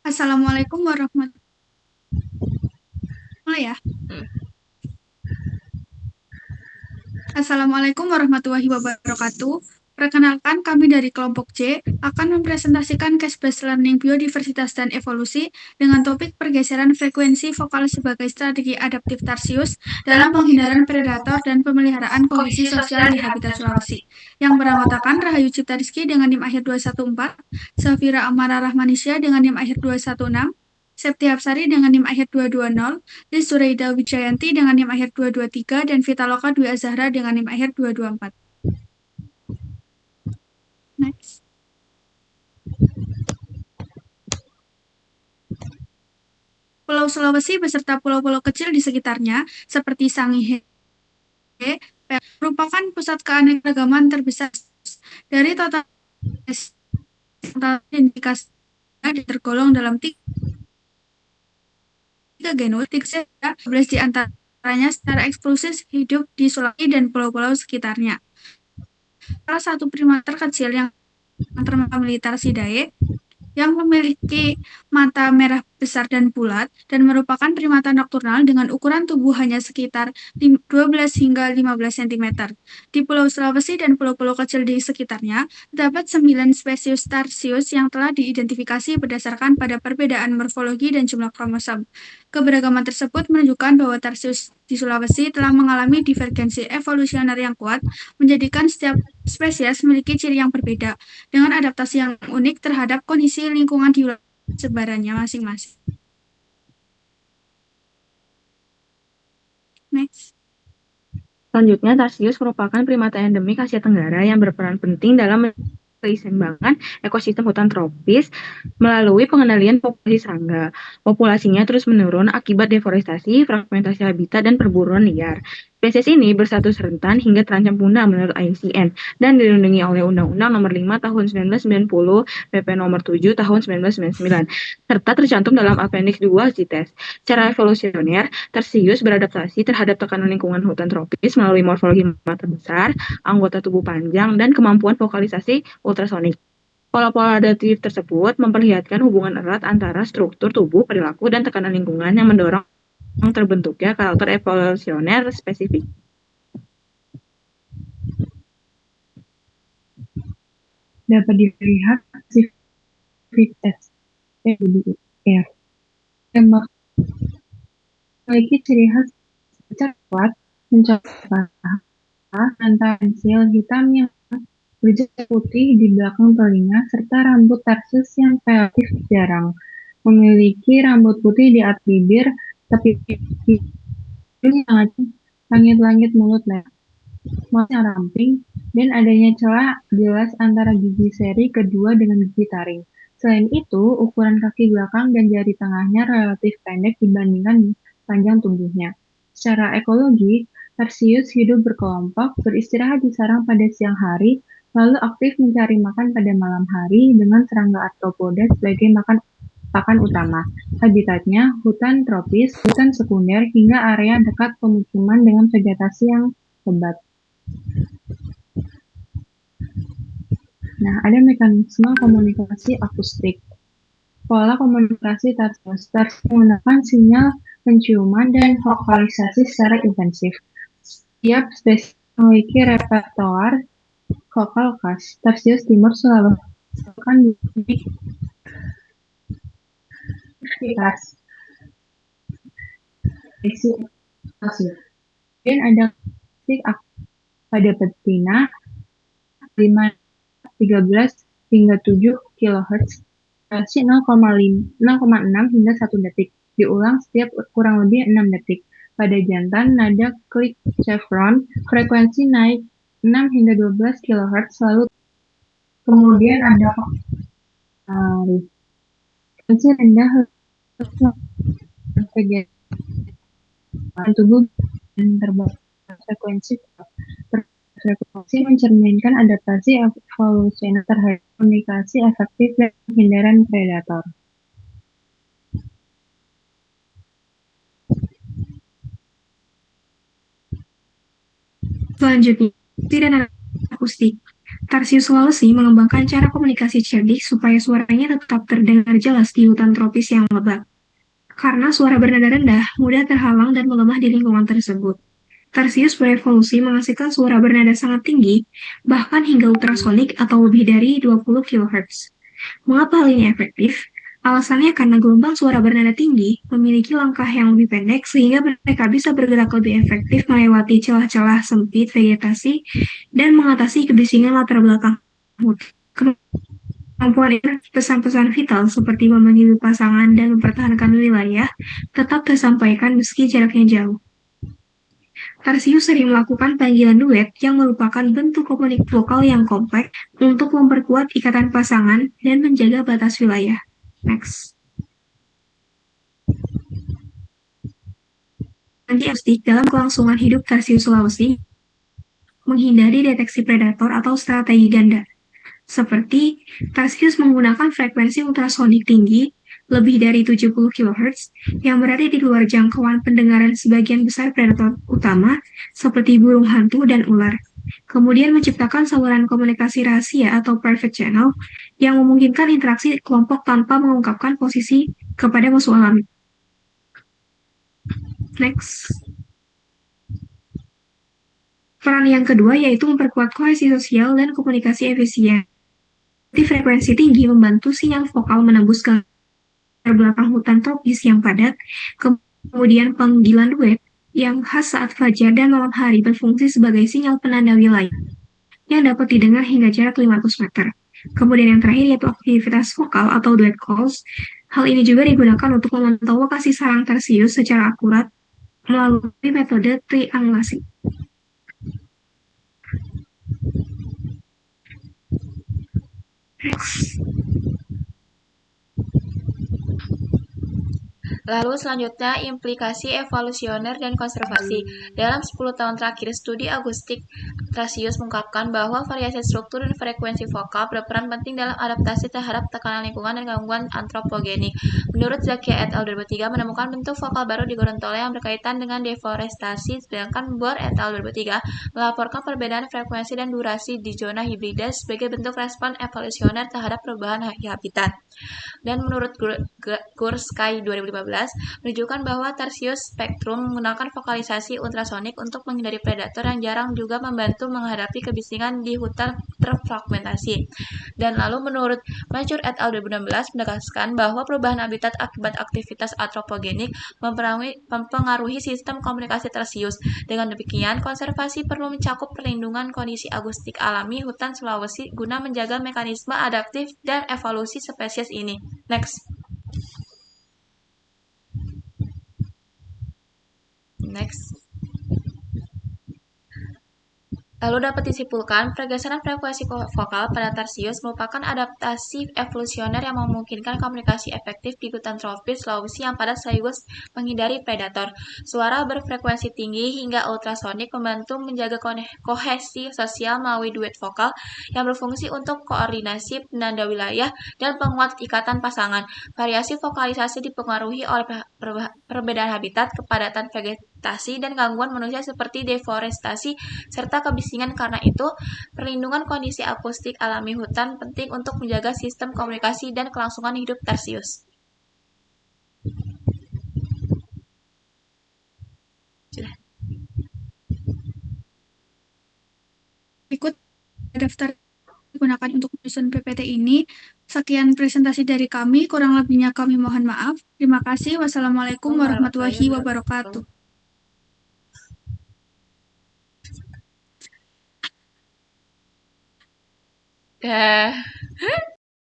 Assalamualaikum warahmatullahi ya. Assalamualaikum warahmatullahi wabarakatuh. Perkenalkan, kami dari kelompok C akan mempresentasikan case-based learning biodiversitas dan evolusi dengan topik pergeseran frekuensi vokal sebagai strategi adaptif tarsius dalam penghindaran predator dan pemeliharaan kohesi sosial di habitat Sulawesi. Yang beranggotakan Rahayu Cipta Rizky dengan NIM akhir 214, Safira Amara Rahmanisya dengan NIM akhir 216, Septi Hapsari dengan NIM akhir 220, Liz Zuraida Wijayanti dengan NIM akhir 223, dan Vitaloka Dwi Azahra dengan NIM akhir 224. Next. Pulau Sulawesi beserta pulau-pulau kecil di sekitarnya, seperti Sangihe, merupakan pusat keanekaragaman terbesar dari total indikasi tergolong dalam tiga genus, 11 di antaranya secara eksklusif hidup di Sulawesi dan pulau-pulau sekitarnya. Salah satu primata kecil yang termasuk Militaridae yang memiliki mata merah besar dan bulat dan merupakan primata nokturnal dengan ukuran tubuh hanya sekitar 12 hingga 15 cm. Di Pulau Sulawesi dan pulau-pulau kecil di sekitarnya, terdapat 9 spesies tarsius yang telah diidentifikasi berdasarkan pada perbedaan morfologi dan jumlah kromosom. Keberagaman tersebut menunjukkan bahwa tarsius di Sulawesi telah mengalami divergensi evolusioner yang kuat, menjadikan setiap spesies memiliki ciri yang berbeda dengan adaptasi yang unik terhadap kondisi lingkungan di sebarannya masing-masing. Next. Selanjutnya, tarsius merupakan primata endemik Asia Tenggara yang berperan penting dalam keseimbangan ekosistem hutan tropis melalui pengendalian populasi serangga. Populasinya terus menurun akibat deforestasi, fragmentasi habitat, dan perburuan liar. Spesies ini berstatus rentan hingga terancam punah menurut IUCN dan dilindungi oleh Undang-Undang Nomor 5 Tahun 1990, PP Nomor 7 Tahun 1999, serta tercantum dalam Appendix 2 CITES. Secara evolusioner, tarsius beradaptasi terhadap tekanan lingkungan hutan tropis melalui morfologi mata besar, anggota tubuh panjang, dan kemampuan vokalisasi ultrasonik. Pola-pola adaptif tersebut memperlihatkan hubungan erat antara struktur tubuh, perilaku, dan tekanan lingkungan yang mendorong terbentuknya karakter evolusioner spesifik. Dapat dilihat aktivitas yang memiliki ciri khas cepat, mencoba dan pensil hitam yang berjejak putih di belakang telinga, serta rambut tarsius yang relatif jarang. Memiliki rambut putih di atas bibir, tapi sangat langit-langit mulut lebar, yang ramping, dan adanya celah jelas antara gigi seri kedua dengan gigi taring. Selain itu, ukuran kaki belakang dan jari tengahnya relatif pendek dibandingkan panjang tubuhnya. Secara ekologi, tarsius hidup berkelompok, beristirahat di sarang pada siang hari, lalu aktif mencari makan pada malam hari dengan serangga arthropoda sebagai pakan utama. Habitatnya hutan tropis, hutan sekunder, hingga area dekat pemukiman dengan vegetasi yang lebat. Nah, ada mekanisme komunikasi akustik. Pola komunikasi tarsius menggunakan sinyal penciuman dan vokalisasi secara intensif. Setiap spesies memiliki repertoar vokal khas. Tarsius timur Sulawesi akan aktivitas dan ada pada betina 13 hingga 7 kHz, frekuensi 0,6 hingga 1 detik, diulang setiap kurang lebih 6 detik. Pada jantan, nada klik chevron, frekuensi naik 6 hingga 12 kHz selalu. Kemudian ada frekuensi rendah tubuh dan terbatas frekuensi mencerminkan adaptasi evolusioner terhadap komunikasi efektif dan penghindaran predator. Selanjutnya, dan akustik. Tarsius Sulawesi mengembangkan cara komunikasi cerdik supaya suaranya tetap terdengar jelas di hutan tropis yang lebat. Karena suara bernada rendah mudah terhalang dan melemah di lingkungan tersebut. Tarsius berevolusi menghasilkan suara bernada sangat tinggi, bahkan hingga ultrasonik atau lebih dari 20 kHz. Mengapa hal ini efektif? Alasannya karena gelombang suara bernada tinggi memiliki langkah yang lebih pendek sehingga mereka bisa bergerak lebih efektif melewati celah-celah sempit vegetasi dan mengatasi kebisingan latar belakang. Kemampuan ini pesan-pesan vital seperti memanggil pasangan dan mempertahankan wilayah tetap tersampaikan meski jaraknya jauh. Tarsius sering melakukan panggilan duet yang merupakan bentuk komunikasi vokal yang kompleks untuk memperkuat ikatan pasangan dan menjaga batas wilayah. Next. Anti-akustik dalam kelangsungan hidup Tarsius Sulawesi menghindari deteksi predator atau strategi ganda. Seperti Tarsius menggunakan frekuensi ultrasonik tinggi lebih dari 70 kHz yang berada di luar jangkauan pendengaran sebagian besar predator utama seperti burung hantu dan ular. Kemudian menciptakan saluran komunikasi rahasia atau private channel yang memungkinkan interaksi kelompok tanpa mengungkapkan posisi kepada musuh alami. Next. Peran yang kedua yaitu memperkuat kohesi sosial dan komunikasi efisien. Frekuensi tinggi membantu sinyal vokal menembus ke belakang hutan tropis yang padat, kemudian panggilan duet yang khas saat fajar dan malam hari berfungsi sebagai sinyal penanda wilayah yang dapat didengar hingga jarak 500 meter. Kemudian yang terakhir yaitu aktivitas vokal atau duet calls. Hal ini juga digunakan untuk memantau lokasi sarang Tarsius secara akurat melalui metode triangulasi. Lalu selanjutnya implikasi evolusioner dan konservasi. Dalam 10 tahun terakhir, studi akustik Tarsius mengungkapkan bahwa variasi struktur dan frekuensi vokal berperan penting dalam adaptasi terhadap tekanan lingkungan dan gangguan antropogenik. Menurut Zakia et al. 2003 menemukan bentuk vokal baru di Gorontalo yang berkaitan dengan deforestasi, sedangkan Bohr et al. 2003 melaporkan perbedaan frekuensi dan durasi di zona hibrida sebagai bentuk respon evolusioner terhadap perubahan habitat. Dan menurut Gursky 2015 menunjukkan bahwa Tarsius spektrum menggunakan vokalisasi ultrasonik untuk menghindari predator yang jarang juga membantu menghadapi kebisingan di hutan terfragmentasi. Dan lalu menurut Mansur et al. 2016 menegaskan bahwa perubahan habitat akibat aktivitas antropogenik mempengaruhi sistem komunikasi Tarsius. Dengan demikian, konservasi perlu mencakup perlindungan kondisi akustik alami hutan Sulawesi guna menjaga mekanisme adaptif dan evolusi spesies ini. Next. Lalu dapat disimpulkan, pergeseran frekuensi vokal pada Tarsius merupakan adaptasi evolusioner yang memungkinkan komunikasi efektif di hutan tropis Sulawesi yang padat sekaligus menghindari predator. Suara berfrekuensi tinggi hingga ultrasonik membantu menjaga kohesi sosial melalui duet vokal yang berfungsi untuk koordinasi penanda wilayah dan penguat ikatan pasangan. Variasi vokalisasi dipengaruhi oleh perbedaan habitat, kepadatan vegetasi, dan gangguan manusia seperti deforestasi serta kebisingan. Karena itu, perlindungan kondisi akustik alami hutan penting untuk menjaga sistem komunikasi dan kelangsungan hidup Tarsius. Sudah. Berikut daftar digunakan untuk menyusun PPT ini. Sekian presentasi dari kami, kurang lebihnya kami mohon maaf. Terima kasih. Wassalamualaikum warahmatullahi wabarakatuh. Dah.